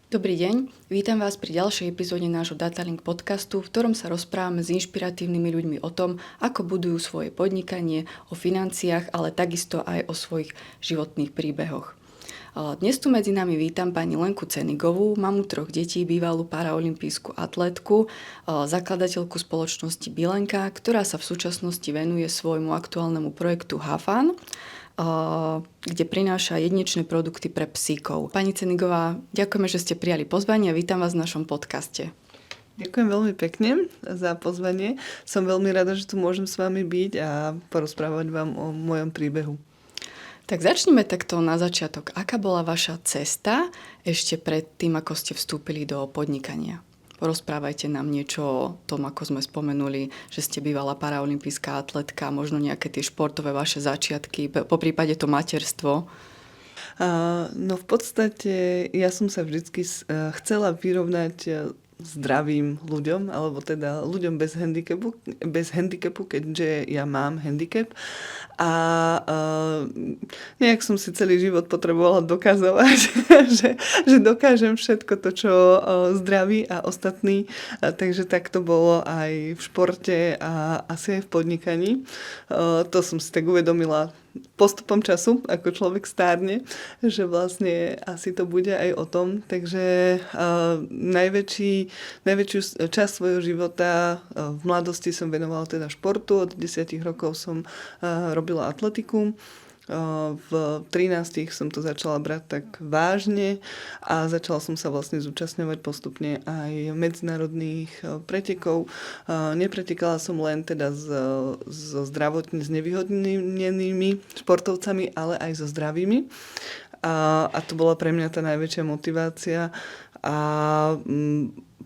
Dobrý deň, vítam vás pri ďalšej epizóde nášho Datalink podcastu, v ktorom sa rozprávame s inšpiratívnymi ľuďmi o tom, ako budujú svoje podnikanie, o financiách, ale takisto aj o svojich životných príbehoch. Dnes tu medzi nami vítam pani Lenku Cenigovú, mamu 3 detí, bývalú paraolympijskú atlétku, zakladateľku spoločnosti Bilenka, ktorá sa v súčasnosti venuje svojmu aktuálnemu projektu Hafan, kde prináša jedinečné produkty pre psíkov. Pani Cenigová, ďakujeme, že ste prijali pozvanie a vítam vás v našom podcaste. Ďakujem veľmi pekne za pozvanie. Som veľmi rada, že tu môžem s vami byť a porozprávať vám o mojom príbehu. Tak začneme takto na začiatok. Aká bola vaša cesta ešte pred tým, ako ste vstúpili do podnikania? Porozprávajte nám niečo o tom, ako sme spomenuli, že ste bývala paraolympijská atletka, možno nejaké tie športové vaše začiatky, po prípade to materstvo. No v podstate ja som sa vždycky chcela vyrovnať zdravým ľuďom, alebo teda ľuďom bez handicapu, keďže ja mám handicap. A nejak som si celý život potrebovala dokazovať, že dokážem všetko to, čo zdraví a ostatní. Takže tak to bolo aj v športe a asi aj v podnikaní. To som si tak uvedomila postupom času, ako človek stárne, že vlastne asi to bude aj o tom. Takže najväčšiu časť svojho života v mladosti som venovala teda športu. Od 10 rokov som robila atletiku. V 13 som to začala brať tak vážne a začala som sa vlastne zúčastňovať postupne aj medzinárodných pretekov. Nepretekala som len teda so zdravotne znevýhodnenými športovcami, ale aj so zdravými. A to bola pre mňa tá najväčšia motivácia a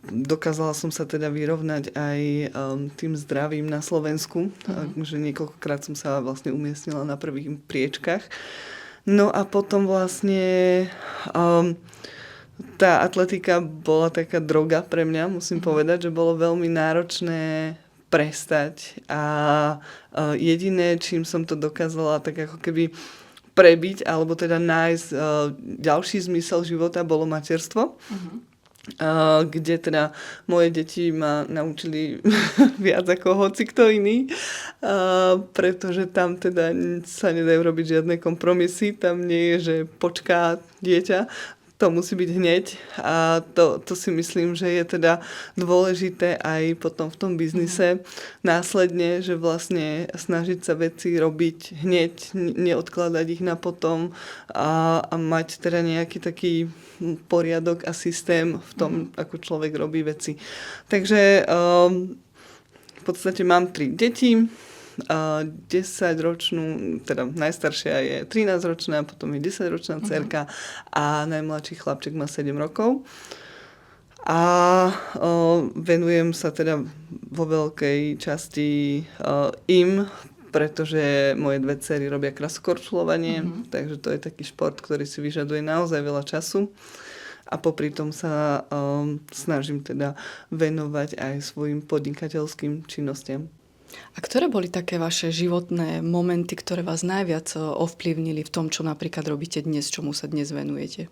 dokázala som sa teda vyrovnať aj tým zdravím na Slovensku, že niekoľkokrát som sa vlastne umiestnila na prvých priečkách. No a potom vlastne tá atletika bola taká droga pre mňa, musím povedať, že bolo veľmi náročné prestať a jediné, čím som to dokázala tak ako keby prebiť, alebo teda nájsť ďalší zmysel života, bolo materstvo. Kde teda moje deti ma naučili viac ako hocikto iný, pretože tam teda sa nedajú robiť žiadne kompromisy, tam nie je, že počká dieťa, to musí byť hneď a to si myslím, že je teda dôležité aj potom v tom biznise následne, že vlastne snažiť sa veci robiť hneď, neodkladať ich na potom a mať teda nejaký taký poriadok a systém v tom, ako človek robí veci. Takže v podstate mám 3 deti, 10-ročnú, teda najstaršia je 13-ročná, potom je 10-ročná dcerka a najmladší chlapček má 7 rokov. A venujem sa teda vo veľkej časti im, pretože moje 2 dcery robia krasokorčulovanie, takže to je taký šport, ktorý si vyžaduje naozaj veľa času. A popri tom sa snažím teda venovať aj svojim podnikateľským činnostiam. A ktoré boli také vaše životné momenty, ktoré vás najviac ovplyvnili v tom, čo napríklad robíte dnes, čomu sa dnes venujete?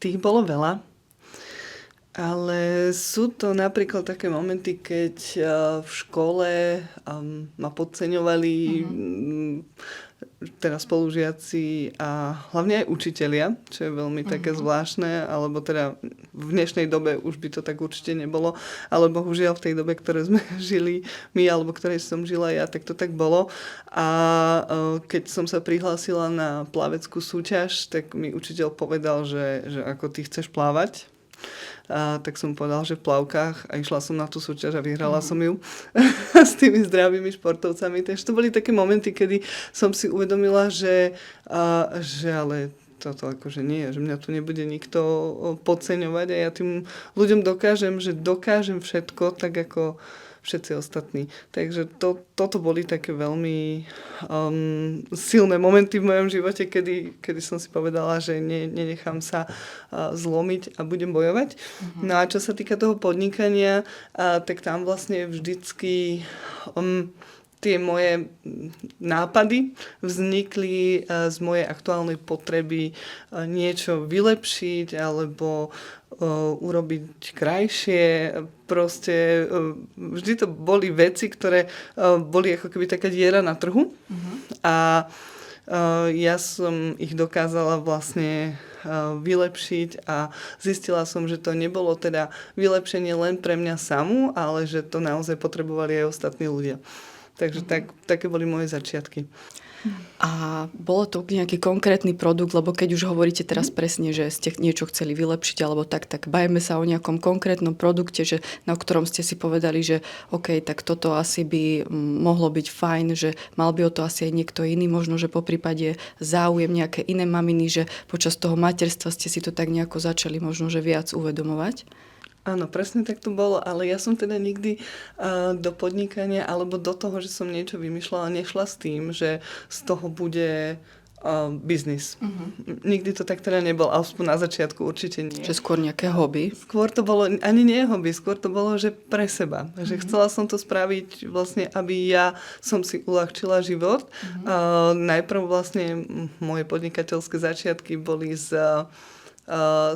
Tých bolo veľa, ale sú to napríklad také momenty, keď v škole ma podceňovali teda spolužiaci a hlavne aj učitelia, čo je veľmi také zvláštne, alebo teda v dnešnej dobe už by to tak určite nebolo, ale bohužiaľ v tej dobe, ktoré sme žili my, alebo ktorej som žila ja, tak to tak bolo. A keď som sa prihlásila na plaveckú súťaž, tak mi učiteľ povedal, že ako ty chceš plávať. Tak som povedal, že v plavkách a išla som na tú súťaž a vyhrala som ju s tými zdravými športovcami. Takže to boli také momenty, kedy som si uvedomila, že ale toto akože nie, že mňa tu nebude nikto podceňovať a ja tým ľuďom dokážem všetko tak ako všetci ostatní. Takže toto boli také veľmi silné momenty v mojom živote, kedy som si povedala, že nenechám sa zlomiť a budem bojovať. No a čo sa týka toho podnikania, tak tam vlastne vždycky tie moje nápady vznikli z mojej aktuálnej potreby niečo vylepšiť alebo urobiť krajšie. Proste vždy to boli veci, ktoré boli ako keby taká diera na trhu. A ja som ich dokázala vlastne vylepšiť a zistila som, že to nebolo teda vylepšenie len pre mňa samú, ale že to naozaj potrebovali aj ostatní ľudia. Takže také boli moje začiatky. A bolo to nejaký konkrétny produkt, lebo keď už hovoríte teraz presne, že ste niečo chceli vylepšiť alebo tak bajme sa o nejakom konkrétnom produkte, že na ktorom ste si povedali, že OK, tak toto asi by mohlo byť fajn, že mal by o to asi aj niekto iný, možno, že poprípade záujem nejaké iné maminy, že počas toho materstva ste si to tak nejako začali možno, že viac uvedomovať. Áno, presne tak to bolo, ale ja som teda nikdy do podnikania alebo do toho, že som niečo vymýšľala, nešla s tým, že z toho bude biznis. Nikdy to tak teda nebol, aspoň na začiatku určite nie. Že skôr nejaké hobby? Skôr to bolo, ani nie hobby, skôr to bolo, že pre seba. Že chcela som to spraviť vlastne, aby ja som si uľahčila život. Najprv vlastne moje podnikateľské začiatky boli s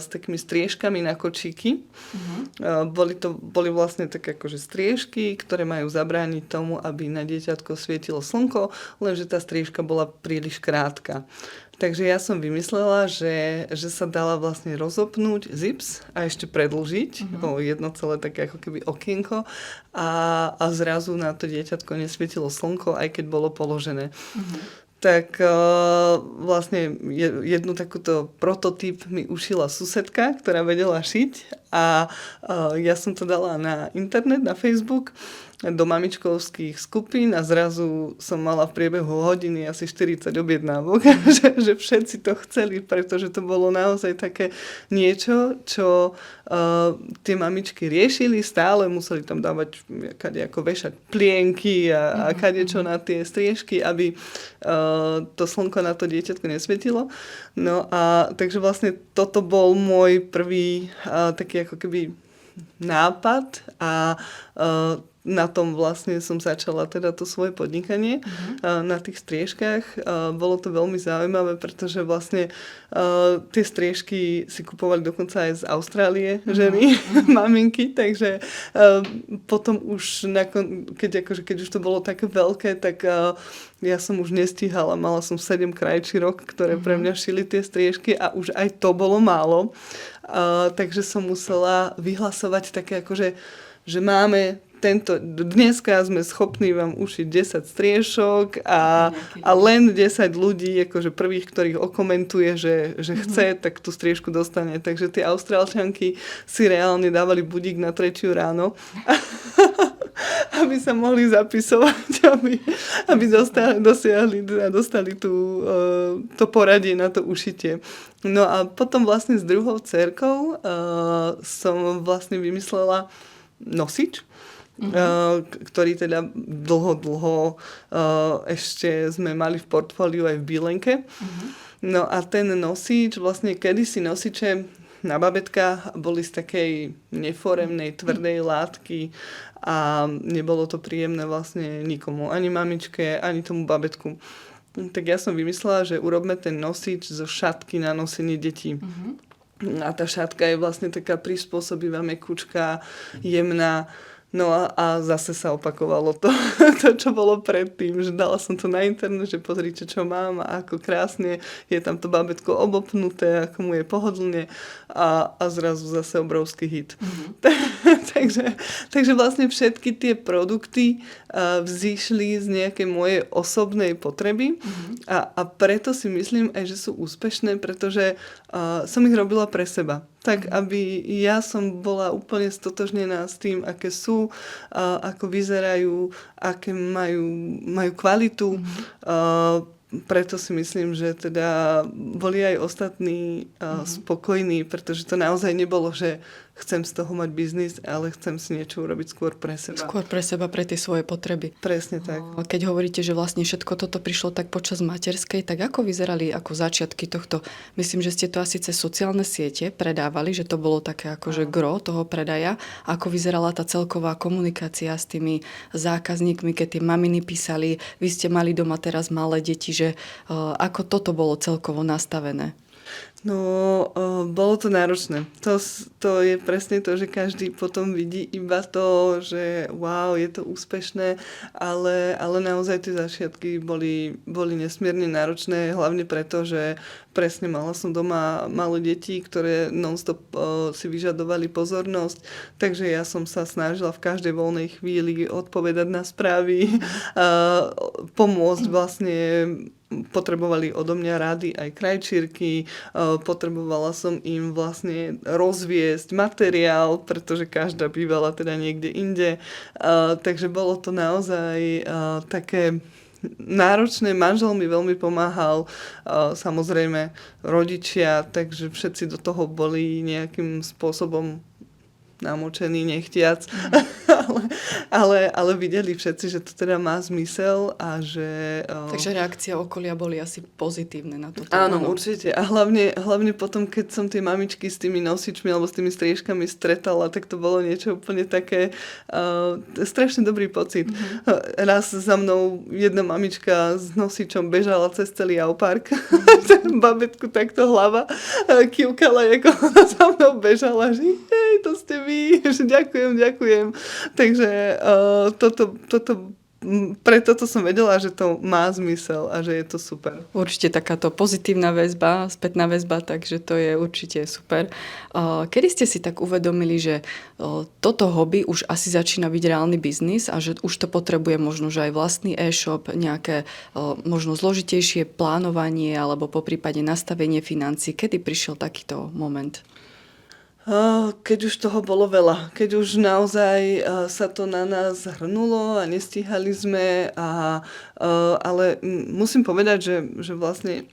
takými striežkami na kočíky. Boli vlastne také akože striežky, ktoré majú zabrániť tomu, aby na dieťatko svietilo slnko, lenže tá striežka bola príliš krátka. Takže ja som vymyslela, že sa dala vlastne rozopnúť zips a ešte predĺžiť o jedno celé také ako keby okienko a zrazu na to dieťatko nesvietilo slnko, aj keď bolo položené. Tak vlastne jednu takúto prototyp mi ušila susedka, ktorá vedela šiť a ja som to dala na internet, na Facebook, do mamičkovských skupín a zrazu som mala v priebehu hodiny asi 40 objednávok, že všetci to chceli, pretože to bolo naozaj také niečo, čo tie mamičky riešili, stále museli tam dávať kadejako vešať plienky a kadečo na tie striežky, aby to slnko na to dieťatko nesvietilo. No a takže vlastne toto bol môj prvý taký ako keby nápad a na tom vlastne som začala teda to svoje podnikanie na tých striežkách. Bolo to veľmi zaujímavé, pretože vlastne tie striežky si kupovali dokonca aj z Austrálie ženy, maminky, takže potom už keď už to bolo také veľké, tak ja som už nestíhala. Mala som 7 krajčírok, ktoré pre mňa šili tie striežky a už aj to bolo málo. Takže som musela vyhlasovať také akože, že máme dneska sme schopní vám ušiť 10 striešok a len 10 ľudí, akože prvých, ktorých okomentuje, že chce, tak tú striežku dostane. Takže tie Austrálčanky si reálne dávali budík na 3 ráno, aby sa mohli zapisovať, aby dostali to poradie na to ušitie. No a potom vlastne s druhou dcérkou som vlastne vymyslela nosič, ktorý teda dlho ešte sme mali v portfóliu aj v Bílenke. No a ten nosič, vlastne kedysi nosiče na babetka boli z takej neforemnej, tvrdej látky a nebolo to príjemné vlastne nikomu, ani mamičke, ani tomu babetku. Tak ja som vymyslela, že urobme ten nosič zo šatky na nosenie detí. A tá šatka je vlastne taká prispôsobivá, mekučká, jemná. No a zase sa opakovalo to, čo bolo predtým, že dala som to na internet, že pozrite, čo mám a ako krásne je tam to bábätko obopnuté, ako mu je pohodlne a zrazu zase obrovský hit. Takže vlastne všetky tie produkty vzýšli z nejakej mojej osobnej potreby a preto si myslím aj, že sú úspešné, pretože som ich robila pre seba. Tak, aby ja som bola úplne stotožnená s tým, aké sú, ako vyzerajú, aké majú kvalitu. Preto si myslím, že teda boli aj ostatní spokojní, pretože to naozaj nebolo, že chcem z toho mať biznis, ale chcem si niečo urobiť skôr pre seba. Skôr pre seba, pre tie svoje potreby. Presne tak. Keď hovoríte, že vlastne všetko toto prišlo tak počas materskej, tak ako vyzerali ako začiatky tohto? Myslím, že ste to asi cez sociálne siete predávali, že to bolo také akože gro toho predaja. Ako vyzerala tá celková komunikácia s tými zákazníkmi, keď tie maminy písali, vy ste mali doma teraz malé deti, že ako toto bolo celkovo nastavené? No, bolo to náročné. To je presne to, že každý potom vidí iba to, že wow, je to úspešné, ale naozaj tie začiatky boli nesmierne náročné, hlavne preto, že presne mala som doma malé deti, ktoré non-stop si vyžadovali pozornosť, takže ja som sa snažila v každej voľnej chvíli odpovedať na správy, pomôcť vlastne. Potrebovali odo mňa rady aj krajčírky, potrebovala som im vlastne rozviesť materiál, pretože každá bývala teda niekde inde. Takže bolo to naozaj také náročné. Manžel mi veľmi pomáhal, samozrejme rodičia, takže všetci do toho boli nejakým spôsobom namočený, nechtiac. ale videli všetci, že to teda má zmysel a že... Takže reakcia okolia boli asi pozitívne na to. Áno, určite. A hlavne potom, keď som tie mamičky s tými nosičmi alebo s tými striežkami stretala, tak to bolo niečo úplne také strašne dobrý pocit. Raz za mnou jedna mamička s nosičom bežala cez celý Aupark. Babetku takto hlava kývkala, ako ona za mnou bežala, že hej, to ste vy, že ďakujem. Takže pre toto som vedela, že to má zmysel a že je to super. Určite takáto pozitívna väzba, spätná väzba, takže to je určite super. Kedy ste si tak uvedomili, že toto hobby už asi začína byť reálny biznis a že už to potrebuje možno, že aj vlastný e-shop, nejaké možno zložitejšie plánovanie alebo poprípade nastavenie financií? Kedy prišiel takýto moment? Keď už toho bolo veľa, keď už naozaj sa to na nás hrnulo a nestíhali sme, ale musím povedať, že vlastne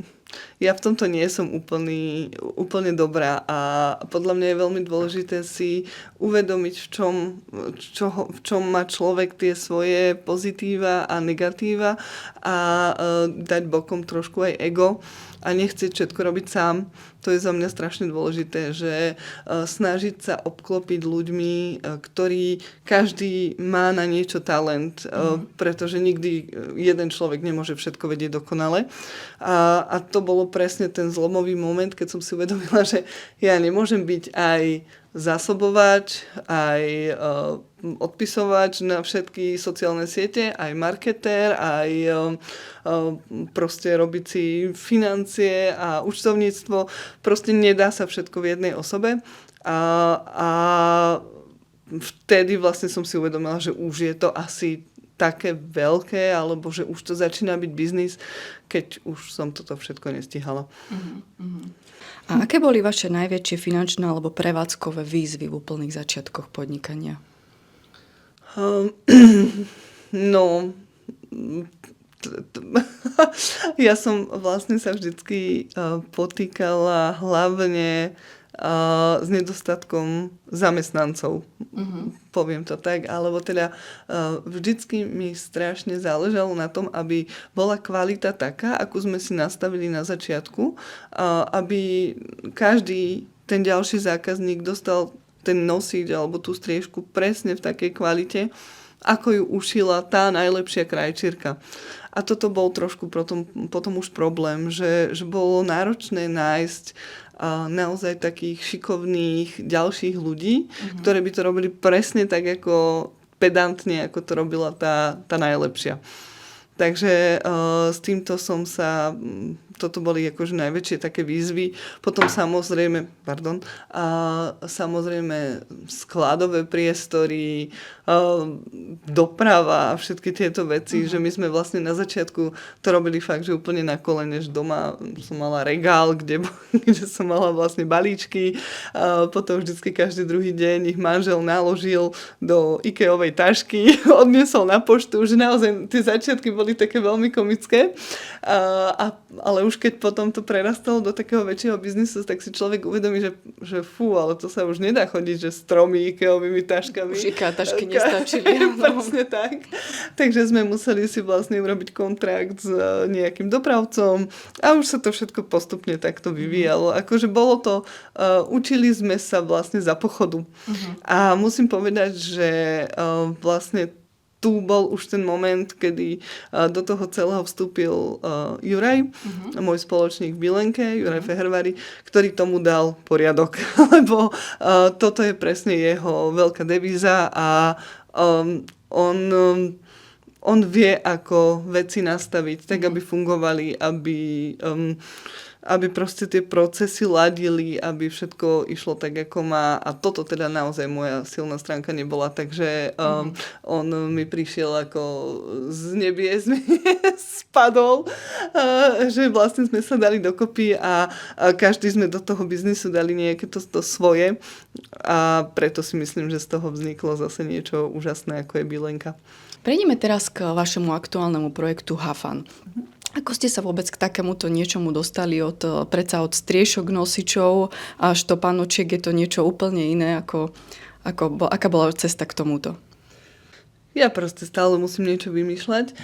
ja v tomto nie som úplne dobrá a podľa mňa je veľmi dôležité si uvedomiť, v čom má človek tie svoje pozitíva a negatíva a dať bokom trošku aj ego a nechcieť všetko robiť sám. To je za mňa strašne dôležité, že snažiť sa obklopiť ľuďmi, ktorí každý má na niečo talent, pretože nikdy jeden človek nemôže všetko vedieť dokonale. A to bolo presne ten zlomový moment, keď som si uvedomila, že ja nemôžem byť aj zásobovač, aj odpisovač na všetky sociálne siete, aj marketér, aj proste robiť si financie a účtovníctvo. Proste nedá sa všetko v jednej osobe. A vtedy vlastne som si uvedomila, že už je to asi také veľké, alebo že už to začína byť biznis, keď už som toto všetko nestihala. A aké boli vaše najväčšie finančné alebo prevádzkové výzvy v úplných začiatkoch podnikania? Ja som vlastne sa vždycky potýkala hlavne s nedostatkom zamestnancov. Poviem to tak, alebo teda vždycky mi strašne záležalo na tom, aby bola kvalita taká, akú sme si nastavili na začiatku, aby každý ten ďalší zákazník dostal ten nosič alebo tú striežku presne v takej kvalite, ako ju ušila tá najlepšia krajčírka. A toto bol trošku potom už problém, že bolo náročné nájsť naozaj takých šikovných ďalších ľudí, ktorí by to robili presne tak, ako pedantne, ako to robila tá najlepšia. Takže s týmto toto boli akože najväčšie také výzvy. Potom samozrejme skladové priestory, doprava a všetky tieto veci, že my sme vlastne na začiatku to robili fakt, že úplne na kolene, že doma som mala regál, kde som mala vlastne balíčky, potom vždycky každý druhý deň ich manžel naložil do Ikeovej tašky, odniesol na poštu, že naozaj tie začiatky boli také veľmi komické, ale už keď potom to prerastalo do takého väčšieho biznisu, tak si človek uvedomí, že fú, ale to sa už nedá chodiť, že s 3 IKEA-ovými taškami. Už IKEA tašky nestačili. Presne tak. Takže sme museli si vlastne urobiť kontrakt s nejakým dopravcom a už sa to všetko postupne takto vyvíjalo. Akože bolo to, učili sme sa vlastne za pochodu. A musím povedať, že vlastne tu bol už ten moment, kedy do toho celého vstúpil Juraj, môj spoločník v Bílenke, Juraj Fehervári, ktorý tomu dal poriadok, lebo toto je presne jeho veľká devíza a on vie, ako veci nastaviť, tak aby fungovali, aby proste tie procesy ladili, aby všetko išlo tak, ako má. A toto teda naozaj moja silná stránka nebola. Takže on mi prišiel ako z nebies, spadol, že vlastne sme sa dali dokopy a každý sme do toho biznisu dali nejaké to svoje. A preto si myslím, že z toho vzniklo zase niečo úžasné, ako je Bílenka. Prejdeme teraz k vašemu aktuálnemu projektu Hafan. Ako ste sa vôbec k takémuto niečomu dostali predsa od striešok nosičov až do panočiek? Je to niečo úplne iné, aká bola cesta k tomuto? Ja proste stále musím niečo vymýšľať.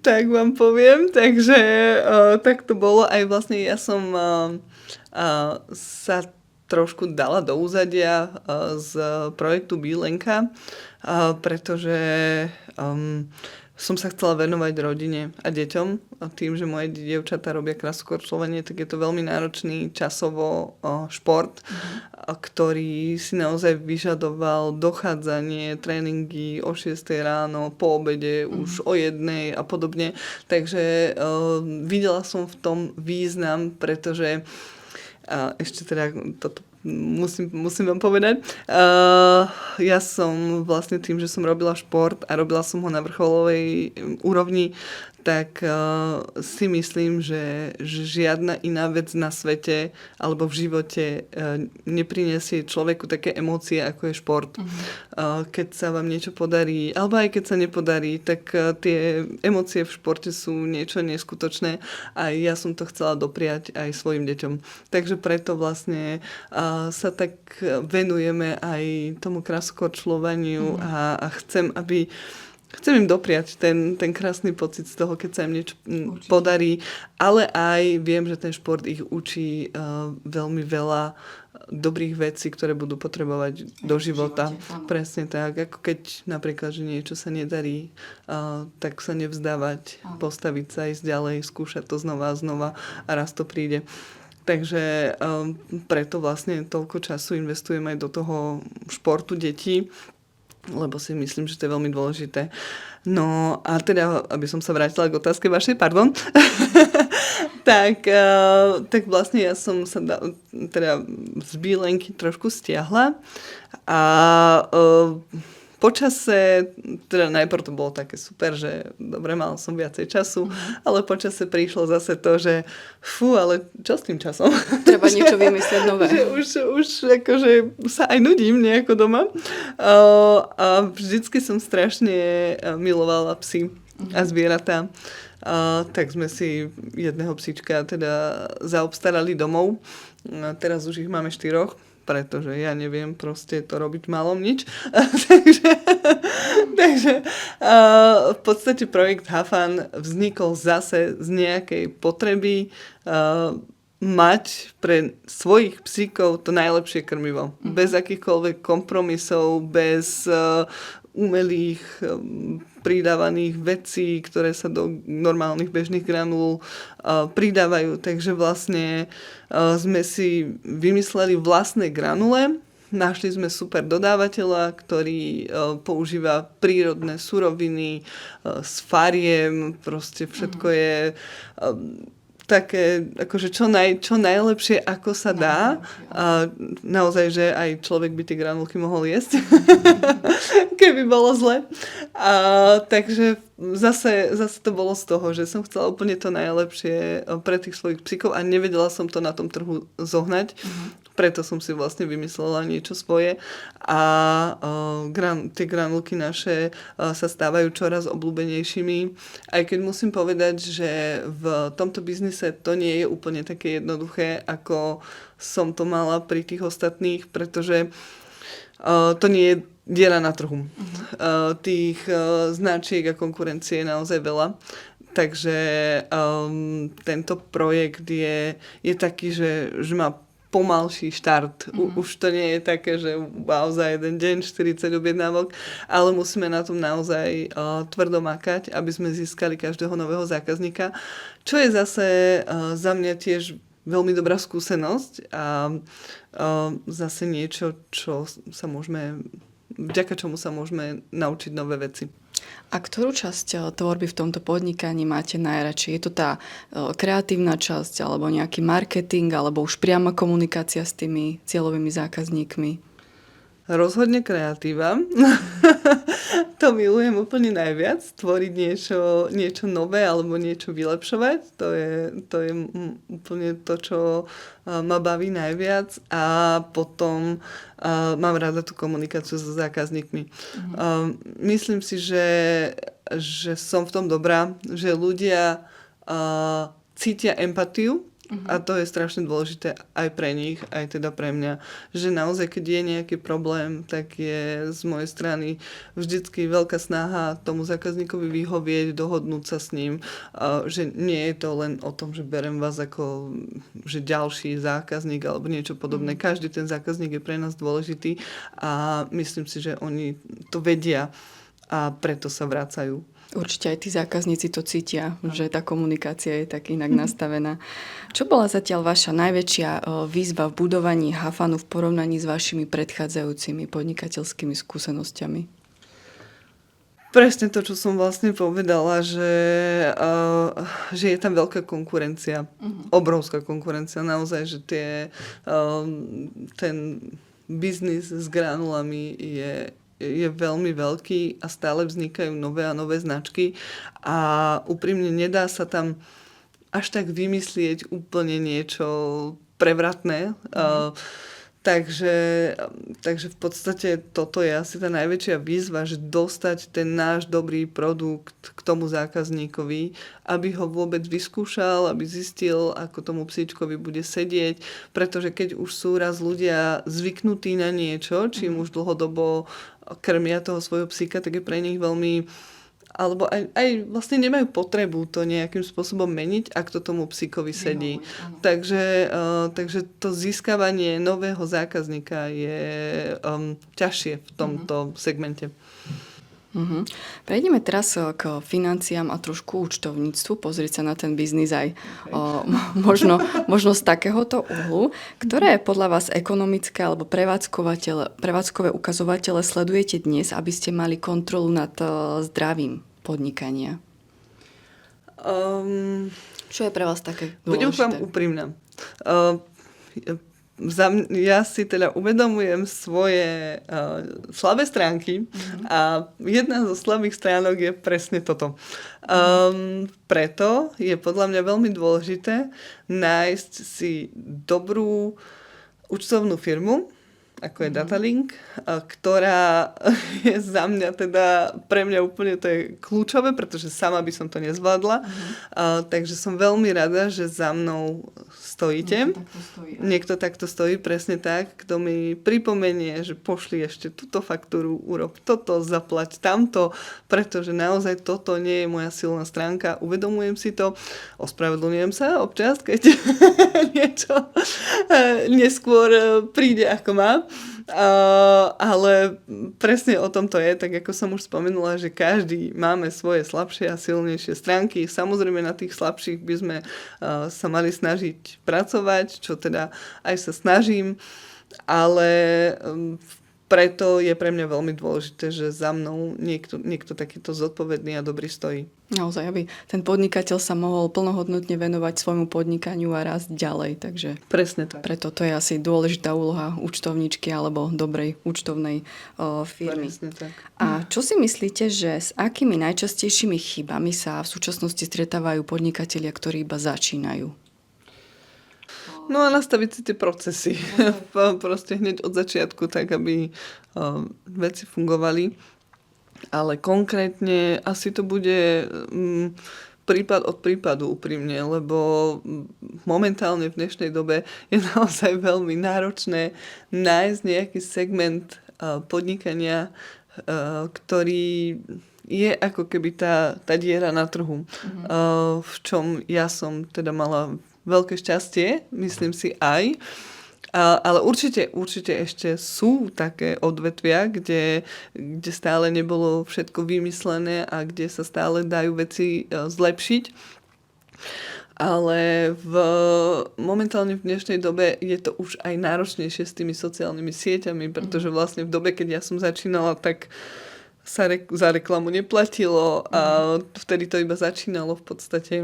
Tak vám poviem. Takže tak to bolo. Aj vlastne ja som sa trošku dala do úzadia z projektu Bílenka, pretože som sa chcela venovať rodine a deťom. A tým, že moje dievčatá robia krasokorčľovanie, tak je to veľmi náročný časovo šport, ktorý si naozaj vyžadoval dochádzanie, tréningy o 6 ráno, po obede už o 1 a podobne. Takže videla som v tom význam, pretože ešte teda toto musím vám povedať. Ja som vlastne tým, že som robila šport a robila som ho na vrcholovej úrovni, tak si myslím, že žiadna iná vec na svete alebo v živote neprinesie človeku také emócie, ako je šport. Keď sa vám niečo podarí, alebo aj keď sa nepodarí, tak tie emócie v športe sú niečo neskutočné a ja som to chcela dopriať aj svojim deťom. Takže preto vlastne sa tak venujeme aj tomu krasokorčľovaniu a chcem im dopriať ten krásny pocit z toho, keď sa im niečo podarí, ale aj viem, že ten šport ich učí veľmi veľa dobrých vecí, ktoré budú potrebovať do života. Presne tak, ako keď napríklad, že niečo sa nedarí, tak sa nevzdávať, postaviť sa, ísť ďalej, skúšať to znova a znova a raz to príde. Takže preto vlastne toľko času investujem aj do toho športu detí, lebo si myslím, že to je veľmi dôležité. No a teda, aby som sa vrátila k otázke vašej, pardon, tak vlastne ja som sa teda z Bílenky trošku stiahla a počase, teda najprv to bolo také super, že dobre, mal som viacej času, ale počase prišlo zase to, že ale čo s tým časom? Treba niečo vymyslieť nové. Už akože sa aj nudím nejako doma. A vždycky som strašne milovala psy a zvieratá. Tak sme si jedného psíčka teda zaobstarali domov. Teraz už ich máme 4. Pretože ja neviem proste to robiť malom nič. takže v podstate projekt Hafan vznikol zase z nejakej potreby mať pre svojich psíkov to najlepšie krmivo. Bez akýchkoľvek kompromisov, bez umelých pridávaných vecí, ktoré sa do normálnych bežných granul pridávajú. Takže vlastne sme si vymysleli vlastné granule. Našli sme super dodávateľa, ktorý používa prírodné suroviny s fariem. Proste všetko je také, akože čo najlepšie, ako sa dá. A naozaj, že aj človek by tie granulky mohol jesť, keby bolo zle. Takže zase to bolo z toho, že som chcela úplne to najlepšie pre tých svojich psíkov a nevedela som to na tom trhu zohnať. preto som si vlastne vymyslela niečo svoje a tie granulky naše sa stávajú čoraz obľúbenejšími. Aj keď musím povedať, že v tomto biznise to nie je úplne také jednoduché, ako som to mala pri tých ostatných, pretože to nie je diera na trhu. Tých značiek a konkurencie je naozaj veľa. Takže tento projekt je taký, že má pomalší štart. Už to nie je také, že wow, za jeden deň 40 objednávok, ale musíme na tom naozaj tvrdo makať, aby sme získali každého nového zákazníka. Čo je zase za mňa tiež veľmi dobrá skúsenosť a zase niečo, vďaka čomu sa môžeme naučiť nové veci. A ktorú časť tvorby v tomto podnikaní máte najradšej? Je to tá kreatívna časť, alebo nejaký marketing, alebo už priama komunikácia s tými cieľovými zákazníkmi? Rozhodne kreatíva. To milujem úplne najviac. Tvoriť niečo nové alebo niečo vylepšovať. To je úplne to, čo ma baví najviac. A potom mám rada tú komunikáciu so zákazníkmi. Myslím si, že som v tom dobrá, že ľudia cítia empatiu. A to je strašne dôležité aj pre nich, aj teda pre mňa. Že naozaj, keď je nejaký problém, tak je z mojej strany vždycky veľká snaha tomu zákazníkovi vyhovieť, dohodnúť sa s ním. Že nie je to len o tom, že berem vás ako že ďalší zákazník alebo niečo podobné. Každý ten zákazník je pre nás dôležitý a myslím si, že oni to vedia a preto sa vracajú. Určite aj tí zákazníci to cítia, že tá komunikácia je tak inak nastavená. Čo bola zatiaľ vaša najväčšia výzva v budovaní Hafanu v porovnaní s vašimi predchádzajúcimi podnikateľskými skúsenosťami? Presne to, čo som vlastne povedala, že je tam veľká konkurencia. Obrovská konkurencia. Naozaj, že ten biznis s granulami je veľmi veľký a stále vznikajú nové a nové značky a úprimne nedá sa tam až tak vymyslieť úplne niečo prevratné. Takže v podstate toto je asi tá najväčšia výzva, že dostať ten náš dobrý produkt k tomu zákazníkovi, aby ho vôbec vyskúšal, aby zistil, ako tomu psíčkovi bude sedieť, pretože keď už sú raz ľudia zvyknutí na niečo, čím už dlhodobo krmia toho svojho psíka, tak je pre nich veľmi alebo aj vlastne nemajú potrebu to nejakým spôsobom meniť, ak to tomu psíkovi sedí. Takže to získavanie nového zákazníka je ťažšie v tomto segmente. Prejdeme teraz k financiám a trošku účtovníctvu, pozrieť sa na ten biznis aj možno z takéhoto uhlu. Ktoré podľa vás ekonomické alebo prevádzkové ukazovatele sledujete dnes, aby ste mali kontrolu nad zdravím podnikania? Čo je pre vás také dôležité? Budem vám úprimná. Ja si teda uvedomujem svoje slabé stránky a jedna zo slabých stránok je presne toto. Preto je podľa mňa veľmi dôležité nájsť si dobrú účtovnú firmu, ako je Datalink, ktorá je za mňa teda, pre mňa úplne to je kľúčové, pretože sama by som to nezvládla. Takže som veľmi rada, že za mnou stojíte. Niekto takto stojí, presne tak. Kto mi pripomenie, že pošli ešte túto faktúru, urob toto, zaplať tamto, pretože naozaj toto nie je moja silná stránka. Uvedomujem si to, ospravedlňujem sa občas, keď niečo neskôr príde ako má. Ale presne o tom to je, tak ako som už spomenula, že každý máme svoje slabšie a silnejšie stránky. Samozrejme na tých slabších by sme sa mali snažiť pracovať, čo teda aj sa snažím, ale preto je pre mňa veľmi dôležité, že za mnou niekto takýto zodpovedný a dobrý stojí. Naozaj, aby ten podnikateľ sa mohol plnohodnotne venovať svojmu podnikaniu a rásť ďalej. Takže presne tak. Preto to je asi dôležitá úloha účtovníčky alebo dobrej účtovnej firmy. Presne tak. A čo si myslíte, že s akými najčastejšími chybami sa v súčasnosti stretávajú podnikatelia, ktorí iba začínajú? No a nastaviť si tie procesy. Proste hneď od začiatku, tak aby veci fungovali. Ale konkrétne asi to bude prípad od prípadu úprimne, lebo momentálne v dnešnej dobe je naozaj veľmi náročné nájsť nejaký segment podnikania, ktorý je ako keby tá diera na trhu, v čom ja som teda mala veľké šťastie, myslím si aj. Ale určite ešte sú také odvetvia, kde stále nebolo všetko vymyslené a kde sa stále dajú veci zlepšiť. Ale momentálne v dnešnej dobe je to už aj náročnejšie s tými sociálnymi sieťami, pretože vlastne v dobe, keď ja som začínala, tak sa za reklamu neplatilo a vtedy to iba začínalo v podstate.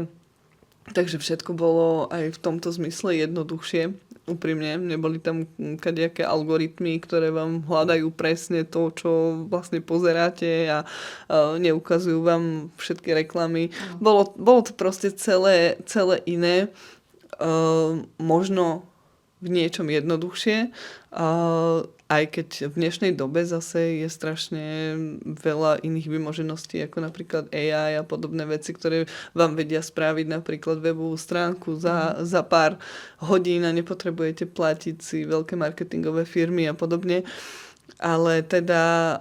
Takže všetko bolo aj v tomto zmysle jednoduchšie. Úprimne, neboli tam kadejaké algoritmy, ktoré vám hľadajú presne to, čo vlastne pozeráte a neukazujú vám všetky reklamy. Bolo to proste celé iné. Možno v niečom jednoduchšie, aj keď v dnešnej dobe zase je strašne veľa iných vymožeností, ako napríklad AI a podobné veci, ktoré vám vedia spraviť napríklad webovú stránku za pár hodín a nepotrebujete platiť si veľké marketingové firmy a podobne. Ale teda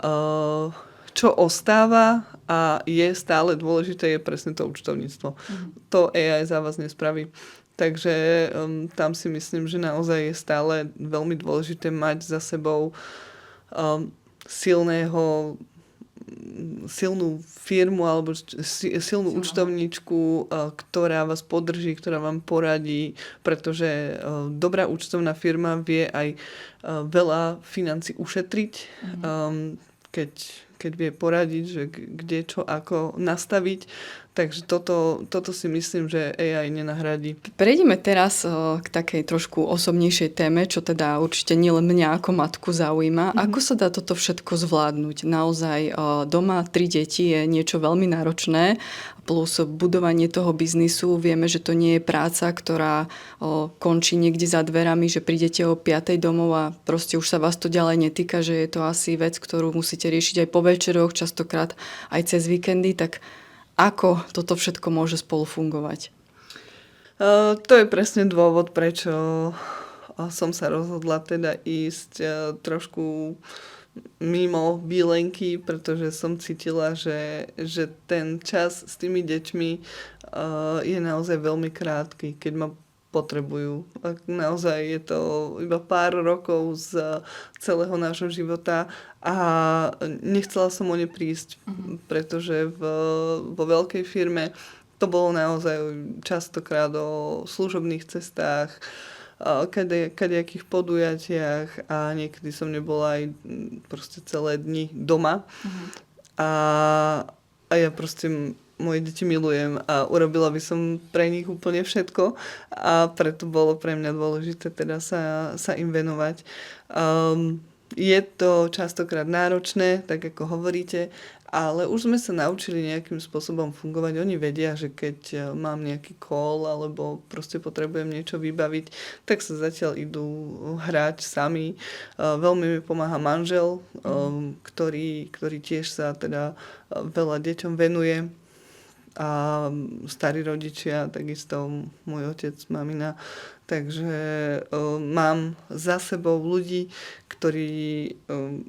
čo ostáva a je stále dôležité, je presne to účtovníctvo. To AI za vás nespraví. Takže tam si myslím, že naozaj je stále veľmi dôležité mať za sebou silnú firmu alebo silnú účtovníčku, ktorá vás podrží, ktorá vám poradí, pretože dobrá účtovná firma vie aj veľa financií ušetriť, keď vie poradiť, že kde čo ako nastaviť. Takže toto si myslím, že AI nenahradí. Prejdeme teraz k takej trošku osobnejšej téme, čo teda určite nielen mňa ako matku zaujíma. Ako sa dá toto všetko zvládnuť? Naozaj doma 3 deti je niečo veľmi náročné, plus budovanie toho biznisu. Vieme, že to nie je práca, ktorá končí niekde za dverami, že prídete o 5:00 domov a proste už sa vás to ďalej netýka, že je to asi vec, ktorú musíte riešiť aj po večeroch, častokrát aj cez víkendy. Tak ako toto všetko môže spolu fungovať? To je presne dôvod, prečo som sa rozhodla teda ísť trošku mimo Bílenky, pretože som cítila, že ten čas s tými deťmi je naozaj veľmi krátky, keď ma potrebujú. Naozaj je to iba pár rokov z celého nášho života a nechcela som o ne prísť, pretože vo veľkej firme to bolo naozaj častokrát o služobných cestách, kadejakých podujatiach a niekedy som nebola aj proste celé dni doma. A ja proste moje deti milujem a urobila by som pre nich úplne všetko a preto bolo pre mňa dôležité teda sa im venovať. Je to častokrát náročné, tak ako hovoríte, ale už sme sa naučili nejakým spôsobom fungovať. Oni vedia, že keď mám nejaký call alebo proste potrebujem niečo vybaviť, tak sa zatiaľ idú hrať sami. Veľmi mi pomáha manžel, ktorý tiež sa teda veľa deťom venuje. A starí rodičia, takisto môj otec, mamina. Takže mám za sebou ľudí, ktorí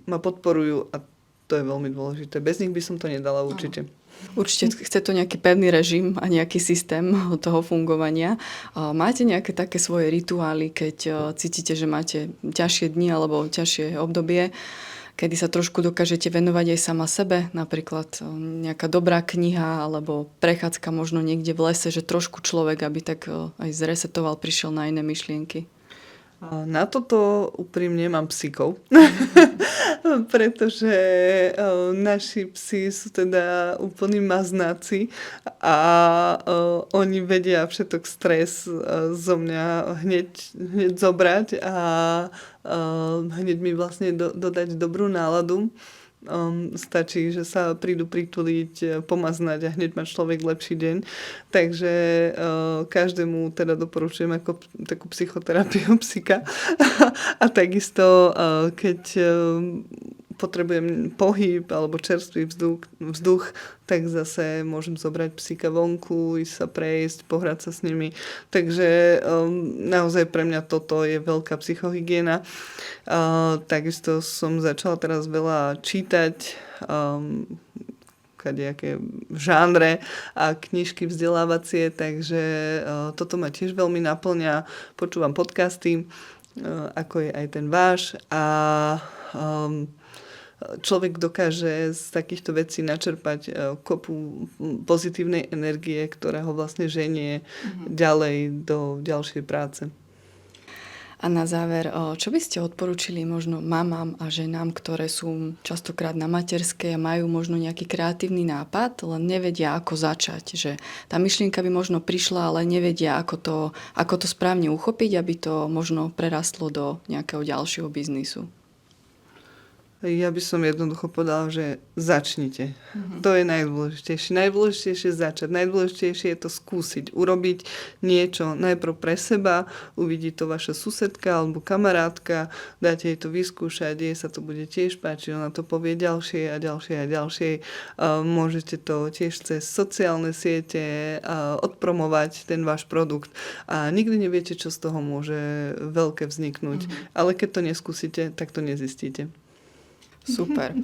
ma podporujú a to je veľmi dôležité. Bez nich by som to nedala určite. Určite chce to nejaký pevný režim a nejaký systém toho fungovania. Máte nejaké také svoje rituály, keď cítite, že máte ťažšie dni alebo ťažšie obdobie, kedy sa trošku dokážete venovať aj sama sebe, napríklad nejaká dobrá kniha alebo prechádzka možno niekde v lese, že trošku človek, aby tak aj zresetoval, prišiel na iné myšlienky? Na toto úprimne mám psíkov, pretože naši psi sú teda úplní maznáci a oni vedia všetok stres zo mňa hneď zobrať a hneď mi vlastne dodať dobrú náladu. Stačí, že sa prídu prituliť, pomaznať a hneď má človek lepší deň. Takže každému teda doporučujem ako takú psychoterapiu psika. A takisto, keď potrebujem pohyb alebo čerstvý vzduch, tak zase môžem zobrať psíka vonku, ísť sa prejsť, pohrať sa s nimi. Takže naozaj pre mňa toto je veľká psychohygiena. Takisto som začala teraz veľa čítať kadejaké žánre a knižky vzdelávacie, takže toto ma tiež veľmi naplňa. Počúvam podcasty, ako je aj ten váš, a človek dokáže z takýchto vecí načerpať kopu pozitívnej energie, ktorá ho vlastne ženie ďalej do ďalšej práce. A na záver, čo by ste odporúčili možno mamám a ženám, ktoré sú častokrát na materskej a majú možno nejaký kreatívny nápad, len nevedia, ako začať. Že tá myšlienka by možno prišla, ale nevedia, ako to správne uchopiť, aby to možno prerastlo do nejakého ďalšieho biznisu. Ja by som jednoducho povedala, že začnite. To je najdôležitejšie. Najdôležitejšie je začať. Najdôležitejšie je to skúsiť. Urobiť niečo najprv pre seba, uvidí to vaša susedka alebo kamarátka, dáte jej to vyskúšať, jej sa to bude tiež páčiť, ona to povie ďalšie a ďalšie a ďalšie. Môžete to tiež cez sociálne siete odpromovať ten váš produkt a nikdy neviete, čo z toho môže veľké vzniknúť. Ale keď to neskúsite, tak to nezistíte. Super.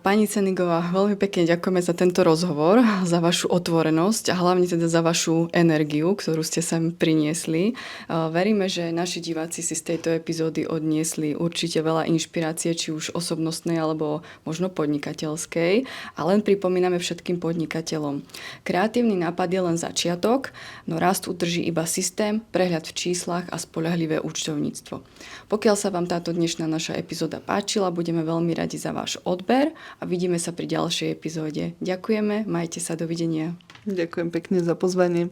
Pani Cenigová, veľmi pekne ďakujeme za tento rozhovor, za vašu otvorenosť a hlavne teda za vašu energiu, ktorú ste sem priniesli. Veríme, že naši diváci si z tejto epizódy odniesli určite veľa inšpirácie, či už osobnostnej alebo možno podnikateľskej. A len pripomíname všetkým podnikateľom. Kreatívny nápad je len začiatok, no rast udrží iba systém, prehľad v číslach a spoľahlivé účtovníctvo. Pokiaľ sa vám táto dnešná naša epizóda páčila, budeme veľmi radi za váš odber a vidíme sa pri ďalšej epizóde. Ďakujeme, majte sa, dovidenia. Ďakujem pekne za pozvanie.